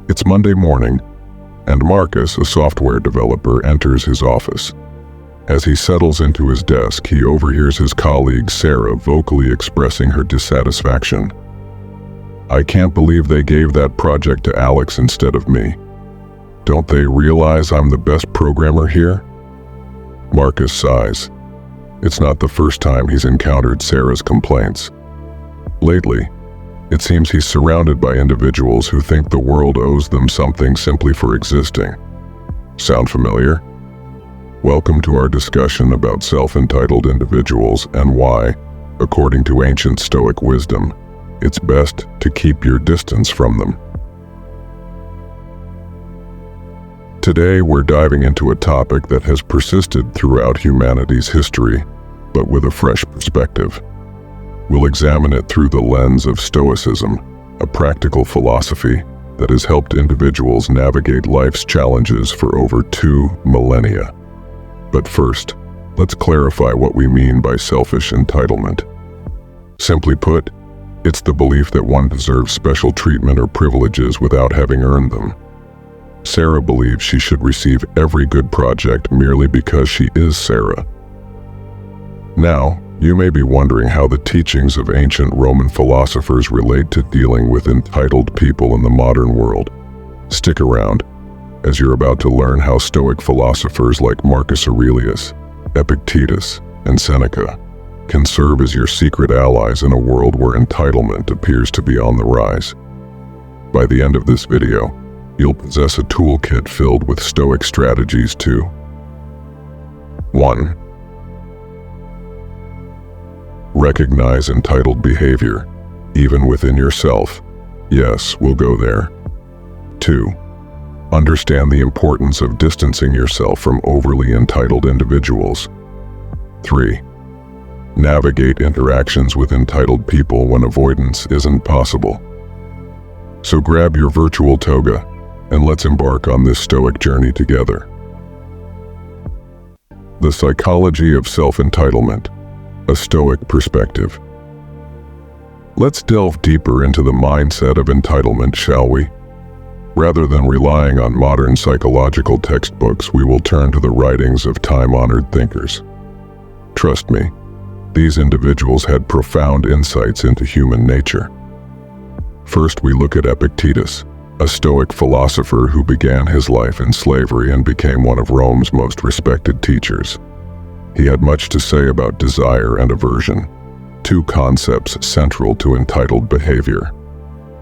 It's Monday morning, and Marcus, a software developer, enters his office. As he settles into his desk, he overhears his colleague Sarah vocally expressing her dissatisfaction. "I can't believe they gave that project to Alex instead of me. Don't they realize I'm the best programmer here?" Marcus sighs. It's not the first time he's encountered Sarah's complaints. Lately, it seems he's surrounded by individuals who think the world owes them something simply for existing. Sound familiar? Welcome to our discussion about self-entitled individuals and why, according to ancient Stoic wisdom, it's best to keep your distance from them. Today we're diving into a topic that has persisted throughout humanity's history, but with a fresh perspective. We'll examine it through the lens of Stoicism, a practical philosophy that has helped individuals navigate life's challenges for over 2 millennia. But first, let's clarify what we mean by selfish entitlement. Simply put, it's the belief that one deserves special treatment or privileges without having earned them. Sarah believes she should receive every good project merely because she is Sarah. Now, you may be wondering how the teachings of ancient Roman philosophers relate to dealing with entitled people in the modern world. Stick around, as you're about to learn how Stoic philosophers like Marcus Aurelius, Epictetus, and Seneca can serve as your secret allies in a world where entitlement appears to be on the rise. By the end of this video, you'll possess a toolkit filled with Stoic strategies to 1. Recognize entitled behavior, even within yourself. Yes, we'll go there. 2. Understand the importance of distancing yourself from overly entitled individuals. 3. Navigate interactions with entitled people when avoidance isn't possible. So grab your virtual toga, and let's embark on this Stoic journey together. The psychology of self-entitlement. A Stoic perspective. Let's delve deeper into the mindset of entitlement, shall we? Rather than relying on modern psychological textbooks, we will turn to the writings of time-honored thinkers. Trust me, these individuals had profound insights into human nature. First, we look at Epictetus, a Stoic philosopher who began his life in slavery and became one of Rome's most respected teachers. He had much to say about desire and aversion, 2 concepts central to entitled behavior.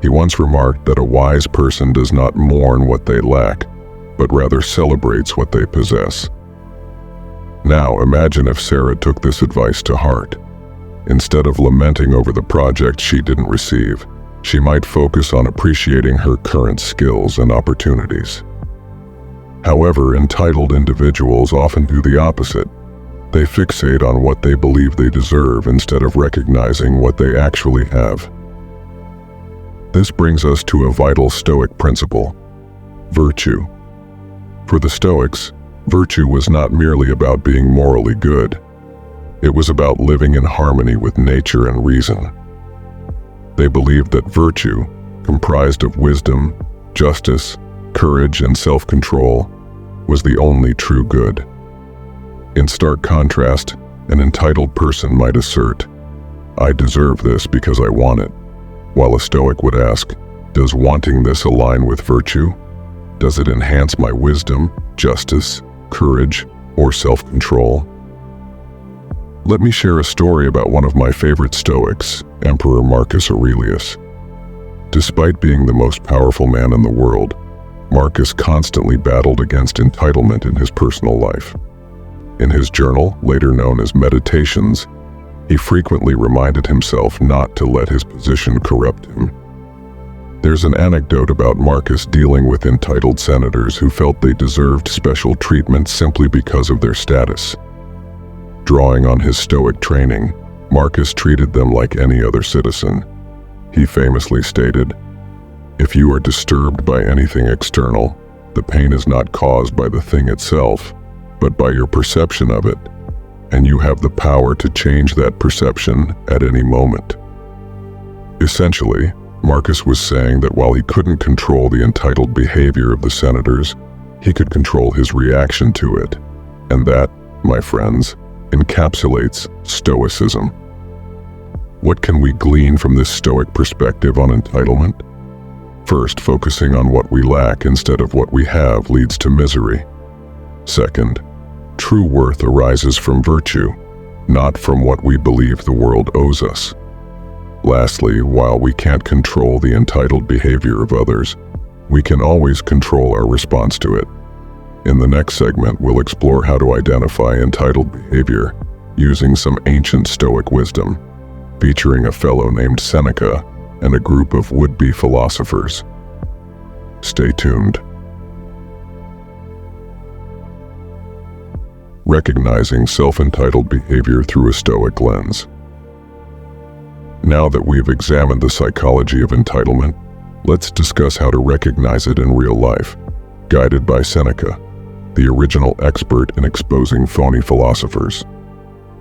He once remarked that a wise person does not mourn what they lack, but rather celebrates what they possess. Now imagine if Sarah took this advice to heart. Instead of lamenting over the project she didn't receive, she might focus on appreciating her current skills and opportunities. However, entitled individuals often do the opposite. They fixate on what they believe they deserve instead of recognizing what they actually have. This brings us to a vital Stoic principle: virtue. For the Stoics, virtue was not merely about being morally good. It was about living in harmony with nature and reason. They believed that virtue, comprised of wisdom, justice, courage, and self-control, was the only true good. In stark contrast, an entitled person might assert, "I deserve this because I want it," while a Stoic would ask, "Does wanting this align with virtue? Does it enhance my wisdom, justice, courage, or self-control?" Let me share a story about one of my favorite Stoics, Emperor Marcus Aurelius. Despite being the most powerful man in the world, Marcus constantly battled against entitlement in his personal life. In his journal, later known as Meditations, he frequently reminded himself not to let his position corrupt him. There's an anecdote about Marcus dealing with entitled senators who felt they deserved special treatment simply because of their status. Drawing on his Stoic training, Marcus treated them like any other citizen. He famously stated, "If you are disturbed by anything external, the pain is not caused by the thing itself, but by your perception of it, and you have the power to change that perception at any moment." Essentially, Marcus was saying that while he couldn't control the entitled behavior of the senators, he could control his reaction to it. And that, my friends, encapsulates Stoicism. What can we glean from this Stoic perspective on entitlement? First, focusing on what we lack instead of what we have leads to misery. Second, true worth arises from virtue, not from what we believe the world owes us. Lastly, while we can't control the entitled behavior of others, we can always control our response to it. In the next segment, we'll explore how to identify entitled behavior using some ancient Stoic wisdom, featuring a fellow named Seneca and a group of would-be philosophers. Stay tuned. Recognizing self-entitled behavior through a Stoic lens. Now that we've examined the psychology of entitlement, let's discuss how to recognize it in real life, guided by Seneca, the original expert in exposing phony philosophers.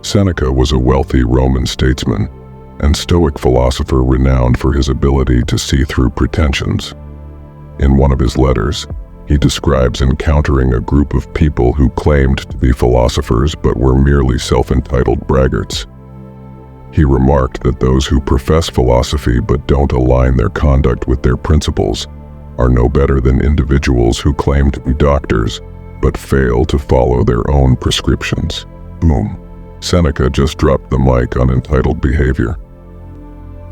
Seneca was a wealthy Roman statesman and Stoic philosopher renowned for his ability to see through pretensions. In one of his letters, he describes encountering a group of people who claimed to be philosophers but were merely self-entitled braggarts. He remarked that those who profess philosophy but don't align their conduct with their principles are no better than individuals who claim to be doctors but fail to follow their own prescriptions. Boom. Seneca just dropped the mic on entitled behavior.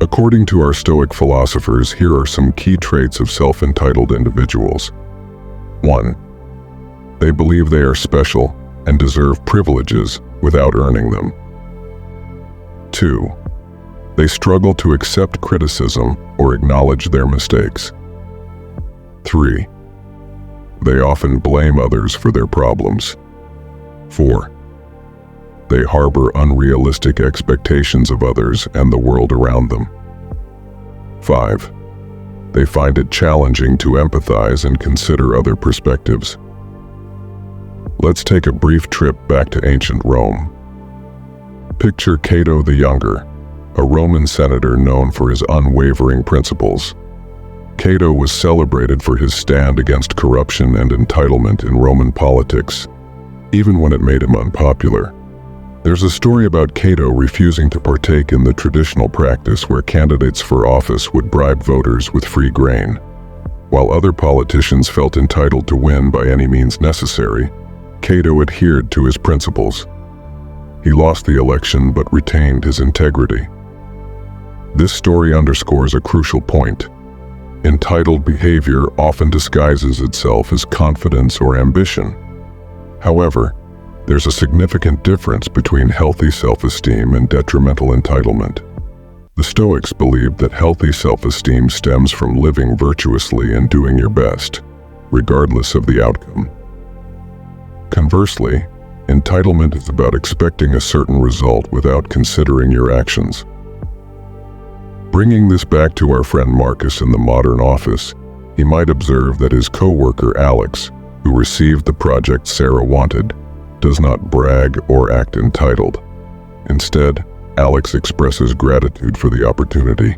According to our Stoic philosophers, here are some key traits of self-entitled individuals. 1. They believe they are special and deserve privileges without earning them. 2. They struggle to accept criticism or acknowledge their mistakes. 3. They often blame others for their problems. 4. They harbor unrealistic expectations of others and the world around them. 5. They find it challenging to empathize and consider other perspectives. Let's take a brief trip back to ancient Rome. Picture Cato the Younger, a Roman senator known for his unwavering principles. Cato was celebrated for his stand against corruption and entitlement in Roman politics, even when it made him unpopular. There's a story about Cato refusing to partake in the traditional practice where candidates for office would bribe voters with free grain. While other politicians felt entitled to win by any means necessary, Cato adhered to his principles. He lost the election but retained his integrity. This story underscores a crucial point. Entitled behavior often disguises itself as confidence or ambition. However, there's a significant difference between healthy self-esteem and detrimental entitlement. The Stoics believed that healthy self-esteem stems from living virtuously and doing your best, regardless of the outcome. Conversely, entitlement is about expecting a certain result without considering your actions. Bringing this back to our friend Marcus in the modern office, he might observe that his co-worker Alex, who received the project Sarah wanted, does not brag or act entitled. Instead, Alex expresses gratitude for the opportunity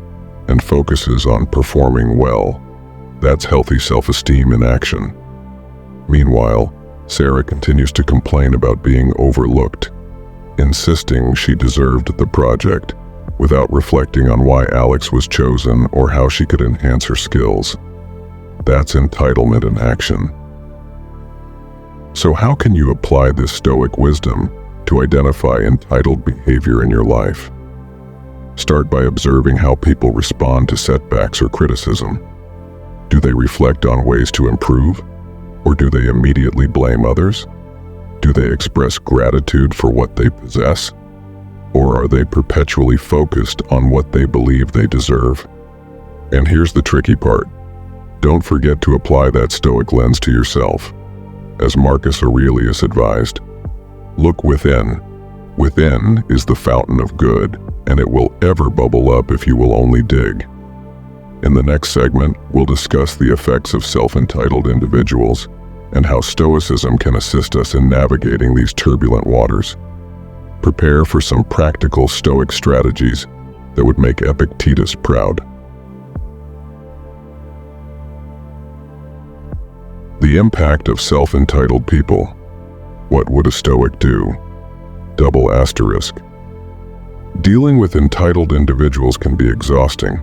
and focuses on performing well. That's healthy self-esteem in action. Meanwhile, Sarah continues to complain about being overlooked, insisting she deserved the project, without reflecting on why Alex was chosen or how she could enhance her skills. That's entitlement in action. So how can you apply this Stoic wisdom to identify entitled behavior in your life? Start by observing how people respond to setbacks or criticism. Do they reflect on ways to improve? Or do they immediately blame others? Do they express gratitude for what they possess? Or are they perpetually focused on what they believe they deserve? And here's the tricky part. Don't forget to apply that Stoic lens to yourself. As Marcus Aurelius advised, look within. Within is the fountain of good, and it will ever bubble up if you will only dig. In the next segment, we'll discuss the effects of self-entitled individuals and how Stoicism can assist us in navigating these turbulent waters. Prepare for some practical Stoic strategies that would make Epictetus proud. The impact of self-entitled people. What would a Stoic do? Double asterisk. Dealing with entitled individuals can be exhausting.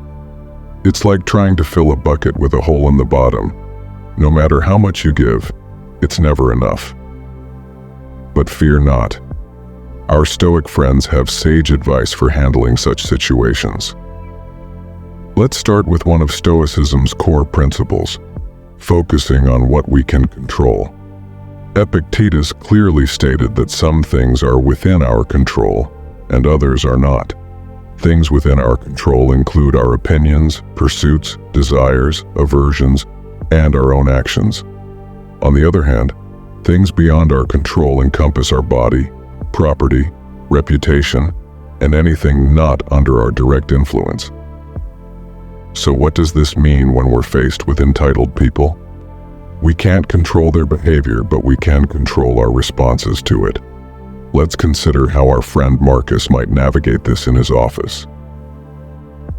It's like trying to fill a bucket with a hole in the bottom. No matter how much you give, it's never enough. But fear not. Our Stoic friends have sage advice for handling such situations. Let's start with one of Stoicism's core principles, focusing on what we can control. Epictetus clearly stated that some things are within our control and others are not. Things within our control include our opinions, pursuits, desires, aversions, and our own actions. On the other hand, things beyond our control encompass our body, property, reputation, and anything not under our direct influence. So what does this mean when we're faced with entitled people? We can't control their behavior, but we can control our responses to it. Let's consider how our friend Marcus might navigate this in his office.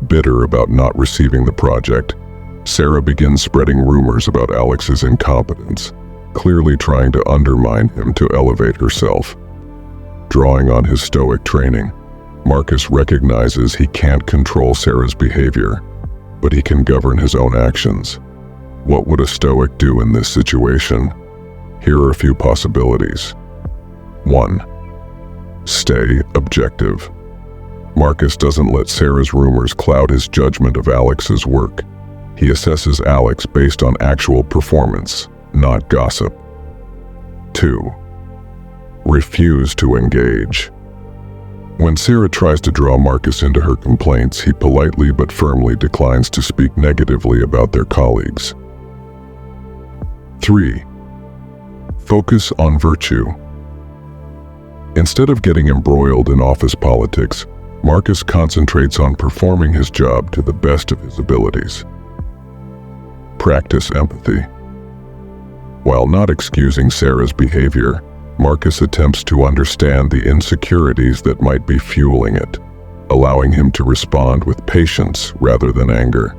Bitter about not receiving the project, Sarah begins spreading rumors about Alex's incompetence, clearly trying to undermine him to elevate herself. Drawing on his Stoic training, Marcus recognizes he can't control Sarah's behavior, but he can govern his own actions. What would a Stoic do in this situation? Here are a few possibilities. 1. Stay objective. Marcus doesn't let Sarah's rumors cloud his judgment of Alex's work. He assesses Alex based on actual performance, not gossip. 2. Refuse to engage. When Sarah tries to draw Marcus into her complaints, he politely but firmly declines to speak negatively about their colleagues. 3. Focus on virtue. Instead of getting embroiled in office politics, Marcus concentrates on performing his job to the best of his abilities. Practice empathy. While not excusing Sarah's behavior, Marcus attempts to understand the insecurities that might be fueling it, allowing him to respond with patience rather than anger.